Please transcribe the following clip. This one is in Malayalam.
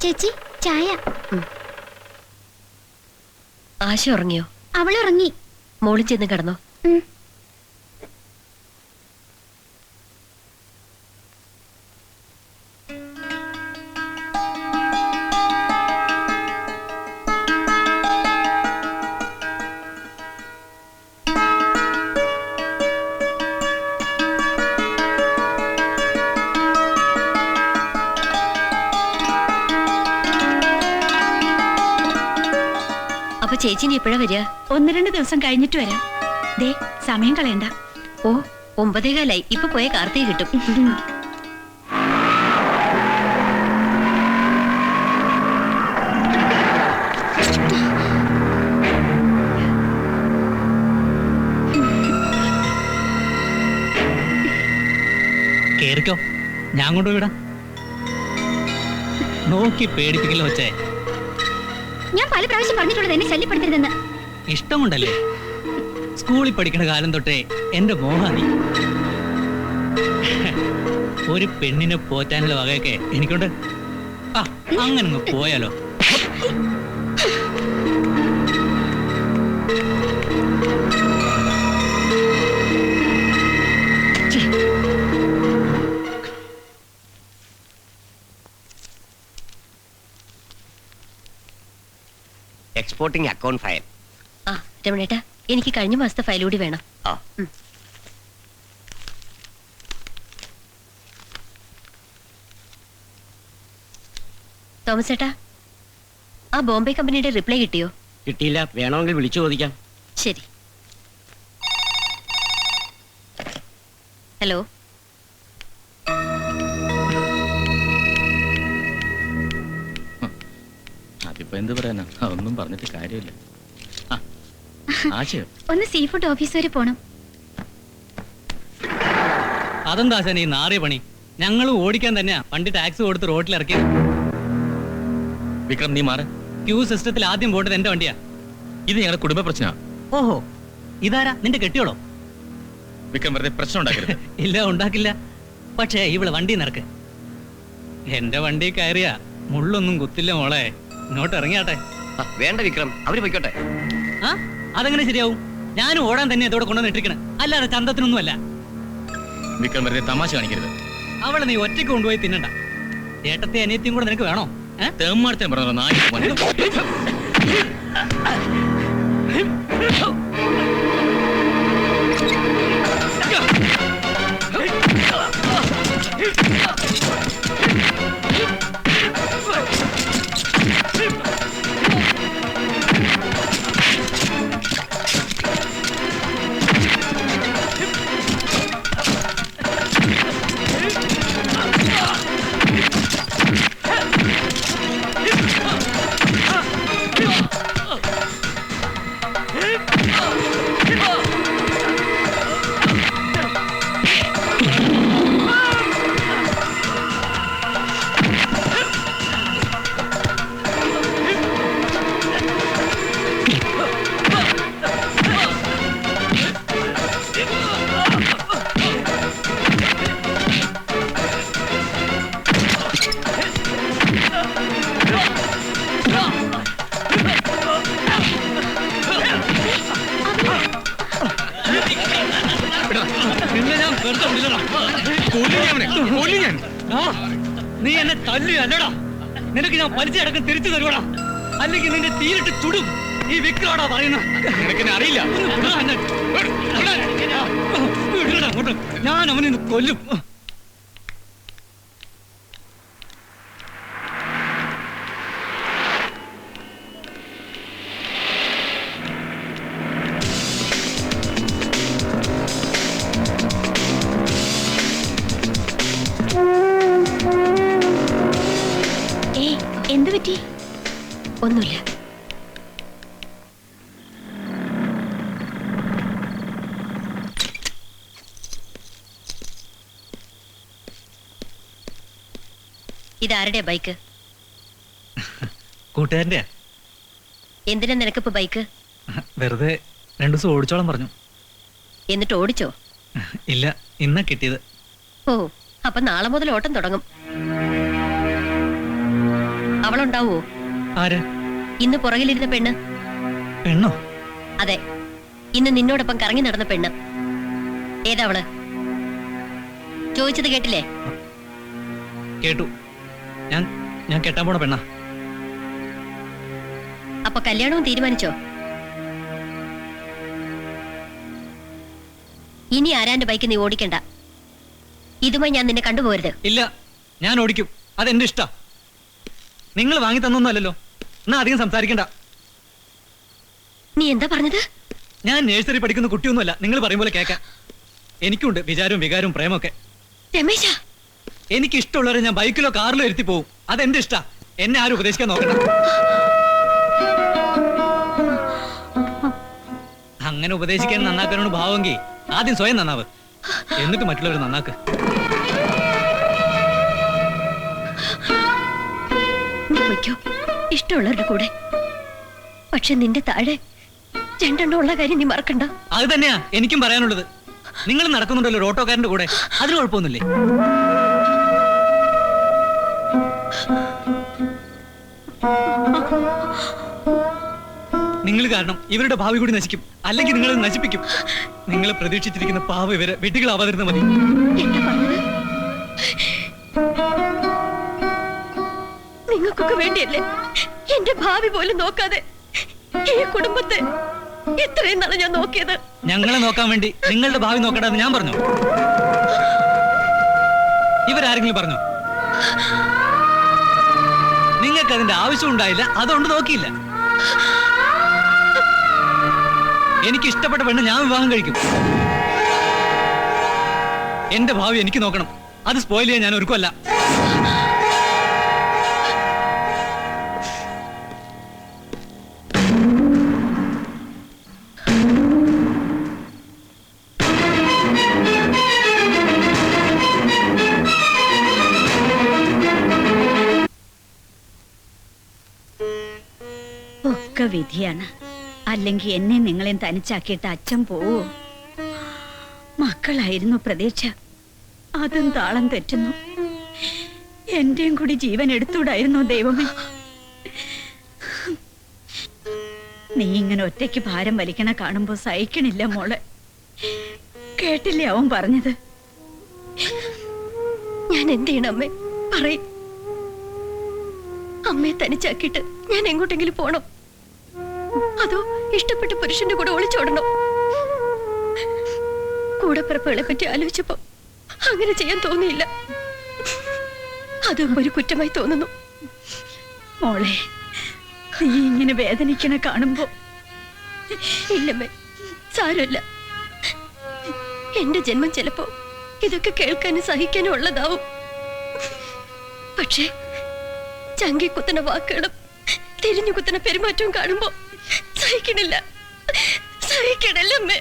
ചേച്ചി ചായ. ആശ ഉറങ്ങിയോ? അവളുറങ്ങി. മോളിൽ ചെന്ന് കിടന്നോ? അപ്പൊ ചേച്ചി നീ എപ്പോഴാ വരിക? 1-2 ദിവസം കഴിഞ്ഞിട്ട് വരാം. ദേ സമയം കളയണ്ട. ഓ 9:15. ഇപ്പൊ പോയ കാർത്തിക കിട്ടും. കേറിക്കോ, ഞാൻ കൊണ്ടുപോയിടാം. നോക്കി പേടിപ്പിക്കല്ലോ വെച്ചേ. ഞാൻ പല പ്രാവശ്യം പറഞ്ഞിട്ടുള്ളത് എന്നെ ശല്യപ്പെടുത്തരുതെന്ന്. ഇഷ്ടം കൊണ്ടല്ലേ? സ്കൂളിൽ പഠിക്കുന്ന കാലം തൊട്ടേ എന്റെ മോഹാ നീ. ഒരു പെണ്ണിനെ പോറ്റാനുള്ള വകയൊക്കെ എനിക്കുണ്ട്. ആ അങ്ങനെ പോയാലോ? Exporting account file. ആ രമണേട്ടാ, എനിക്ക് കഴിഞ്ഞ മാസത്തെ ഫയൽ കൂടി വേണം. തോമസ് ചേട്ടാ, ആ ബോംബെ കമ്പനിയുടെ റിപ്ലൈ കിട്ടിയോ? കിട്ടിയില്ല. വേണമെങ്കിൽ വിളിച്ചു ചോദിക്കാം. ശരി. ഹലോ. അതിപ്പോ എന്ത് പറയാനാ, അതൊന്നും പറഞ്ഞിട്ട് കാര്യമില്ല. ഒന്ന് സീ ഫുഡ് ഓഫീസ് വരെ പോണം. അതെന്താ ഈ നാറിയ പണി? ഞങ്ങൾ ഓടിക്കാൻ തന്നെയാ വണ്ടി ടാക്സ് കൊടുത്ത് റോഡിൽ ഇറക്കിയത്. വിക്രം, നീ മാറ്. ക്യൂ സിസ്റ്റത്തിൽ ആദ്യം പോട്ടത് എന്റെ വണ്ടിയാ. ഇത് ഞങ്ങളുടെ കുടുംബ പ്രശ്നമാ. ഓഹോ, ഇതാരാ? നിന്റെ കെട്ടിയോളോ? വിക്രം, വെറുതെ പ്രശ്നം ഉണ്ടാക്കരുത്. ഇല്ല, ഉണ്ടാക്കില്ല. പക്ഷേ ഇവിടെ വണ്ടി നിറക്ക്. എന്റെ വണ്ടി കയറിയാ മുള്ളൊന്നും കുത്തില്ല മോളെ. ഇങ്ങോട്ട് ഇറങ്ങിയാട്ടെ. വേണ്ട വിക്രം, അവര് പൊയ്ക്കോട്ടെ. ആ അതെങ്ങനെ ശരിയാവും? ഞാനും ഓടാൻ തന്നെ ഇതോടെ കൊണ്ടുവന്നിട്ടിരിക്കണേ, അല്ലാതെ ചന്തത്തിനൊന്നും അല്ല. വിക്രം, വെറുതെ തമാശ കാണിക്കരുത്. അവളെ നീ ഒറ്റയ്ക്ക് കൊണ്ടുപോയി തിന്നണ്ട. ചേട്ടത്തെ അനിയത്തിയും കൂടെ നിനക്ക് വേണോ? തേമ്മാടത്തെ പറഞ്ഞോ നാല്. നീ എന്നെ തല്ലി അല്ലടാ. നിനക്ക് ഞാൻ വലിച്ചടക്കം തിരിച്ചു തരുവടാ, അല്ലെങ്കിൽ നിന്റെ തീരിട്ട് ചുടും. ഈ വിക്രമാടാ പറയുന്നത്. നിനക്കെന്നെ അറിയില്ല. ഞാൻ അവനെ കൊല്ലും. എന്ത് പറ്റി? ഒന്നുമില്ല. ഇതാരുടെ ബൈക്ക്? കൂട്ടുകാരന്റെ. എന്തിനാ നിനക്കിപ്പോ ബൈക്ക്? വെറുതെ 2 ദിവസം ഓടിച്ചോളം പറഞ്ഞു. എന്നിട്ട് ഓടിച്ചോ? ഇല്ല, ഇന്നാ കിട്ടിയത്. ഓ, അപ്പൊ നാളെ മുതൽ ഓട്ടം തുടങ്ങും. അവളുണ്ടാവോ? ആര്? ഇന്ന് പുറകിലിരുന്ന പെണ്ണ്. പെണ്ണോ? അതെ, ഇന്ന് നിന്നോടൊപ്പം കറങ്ങി നടന്ന പെണ്ണ്. ഏതാ അവള്? ചോദിച്ചത് കേട്ടില്ലേ? കേട്ടു. ഞാൻ കെട്ടാൻ പോണ പെണ്ണാ. അപ്പൊ കല്യാണവും തീരുമാനിച്ചോ? ഇനി ആരാന്റെ ബൈക്ക് നീ ഓടിക്കണ്ട. ഇതുമായി ഞാൻ നിന്നെ കണ്ടുപോകരുത്. ഇല്ല, ഞാൻ ഓടിക്കും. അതെന്റെ ഇഷ്ടാ. നിങ്ങൾ വാങ്ങി തന്നൊന്നുമല്ലല്ലോ. എന്നാ അധികം സംസാരിക്കണ്ട. നീ എന്താ പറഞ്ഞത്? ഞാൻ നഴ്സറി പഠിക്കുന്ന കുട്ടിയൊന്നുമല്ല നിങ്ങൾ പറയും പോലെ കേൾക്കാൻ. എനിക്കുണ്ട് വിചാരവും വികാരവും പ്രേമൊക്കെ. രമേശ, എനിക്ക് ഇഷ്ടമുള്ളവരെ ഞാൻ ബൈക്കിലോ കാറിലോ ഇരുത്തി പോവും. അതെന്റെ ഇഷ്ടാ. എന്നെ ആരും ഉപദേശിക്കാൻ നോക്കണ്ട. അങ്ങനെ ഉപദേശിക്കാൻ നന്നാക്കാനോട് ഭാവമെങ്കിൽ ആദ്യം സ്വയം നന്നാവ്, എന്നിട്ട് മറ്റുള്ളവർ നന്നാക്ക്. നീ പൊയ്ക്കോ ഇഷ്ടമുള്ളവരുടെ കൂടെ. പക്ഷെ നിന്റെ താഴെ രണ്ടെണ്ണം ഉള്ള കാര്യം നീ മറക്കണ്ട. അത് തന്നെയാ എനിക്കും പറയാനുള്ളത്. നിങ്ങൾ നടക്കുന്നുണ്ടല്ലോ ഒരു ഓട്ടോക്കാരന്റെ കൂടെ, അതിന് കുഴപ്പമൊന്നുമില്ലേ? നിങ്ങൾ കാരണം ഇവരുടെ ഭാവി കൂടി നശിക്കും. അല്ലെങ്കിൽ നിങ്ങൾ നശിപ്പിക്കും. നിങ്ങളെ പ്രതീക്ഷിച്ചിരിക്കുന്ന പാവ ഇവരെ വെട്ടികളാവാതിരുന്ന മതി. എന്താ പറഞ്ഞത്? നിങ്ങൾക്കൊക്കെ വേണ്ടിയല്ലേ എന്റെ ഭാവി പോലും നോക്കാതെ ഈ കുടുംബത്തെ ഇത്രയും നാളെ ഞാൻ നോക്കിയത്? ഞങ്ങളെ നോക്കാൻ വേണ്ടി നിങ്ങളുടെ ഭാവി നോക്കണ്ടെന്ന് ഞാൻ പറഞ്ഞു. ഇവരാരെങ്കിലും പറഞ്ഞു? നിങ്ങൾക്ക് അതിന്റെ ആവശ്യം ഉണ്ടായില്ല, അതുകൊണ്ട് നോക്കിയില്ല. എനിക്ക് ഇഷ്ടപ്പെട്ട പെണ്ണ് ഞാൻ വിവാഹം കഴിക്കും. എന്റെ ഭാവി എനിക്ക് നോക്കണം. അത് സ്പോയിൽ ചെയ്യാൻ ഞാൻ ഒരുക്കമല്ല. ഒക്കെ വിധിയാണ്. അല്ലെങ്കിൽ എന്നെ നിങ്ങളെയും തനിച്ചാക്കിയിട്ട് അച്ഛൻ പോവോ? മക്കളായിരുന്നു പ്രതീക്ഷ, അതും താളം തെറ്റുന്നു. എന്റെയും കൂടി ജീവൻ എടുത്തൂടായിരുന്നു ദൈവമേ. നീ ഇങ്ങനെ ഒറ്റയ്ക്ക് ഭാരം വലിക്കണ കാണുമ്പോ സഹിക്കണില്ല മോളെ. കേട്ടില്ലേ അവൻ പറഞ്ഞത്? ഞാൻ എന്ത് ചെയ്യണം അമ്മേ? പറയും. അമ്മയെ തനിച്ചാക്കിയിട്ട് ഞാൻ എങ്ങോട്ടെങ്കിലും പോണോ? അതോ ഇഷ്ടപ്പെട്ട പുരുഷന്റെ കൂടെ ഒളിച്ചോടണോ? കൂടെപ്പിറപ്പുകളെ പറ്റി ആലോചിച്ചപ്പോ അങ്ങനെ ചെയ്യാൻ തോന്നിയില്ല. അതും ഒരു കുറ്റമായി തോന്നുന്നു. മോളെ, നീ ഇങ്ങനെ വേദനിക്കണ കാണുമ്പോ ഇല്ലമ്മേ, സാരമില്ല. എന്റെ ജന്മം ചിലപ്പോ ഇതൊക്കെ കേൾക്കാനും സഹിക്കാനും ഉള്ളതാവും. പക്ഷേ ചങ്കി കുത്തുന്ന വാക്കുകളും തിരിഞ്ഞു കുത്തുന്ന പെരുമാറ്റവും കാണുമ്പോ സഹിക്കണില്ല, സഹിക്കണില്ലമ്മേ.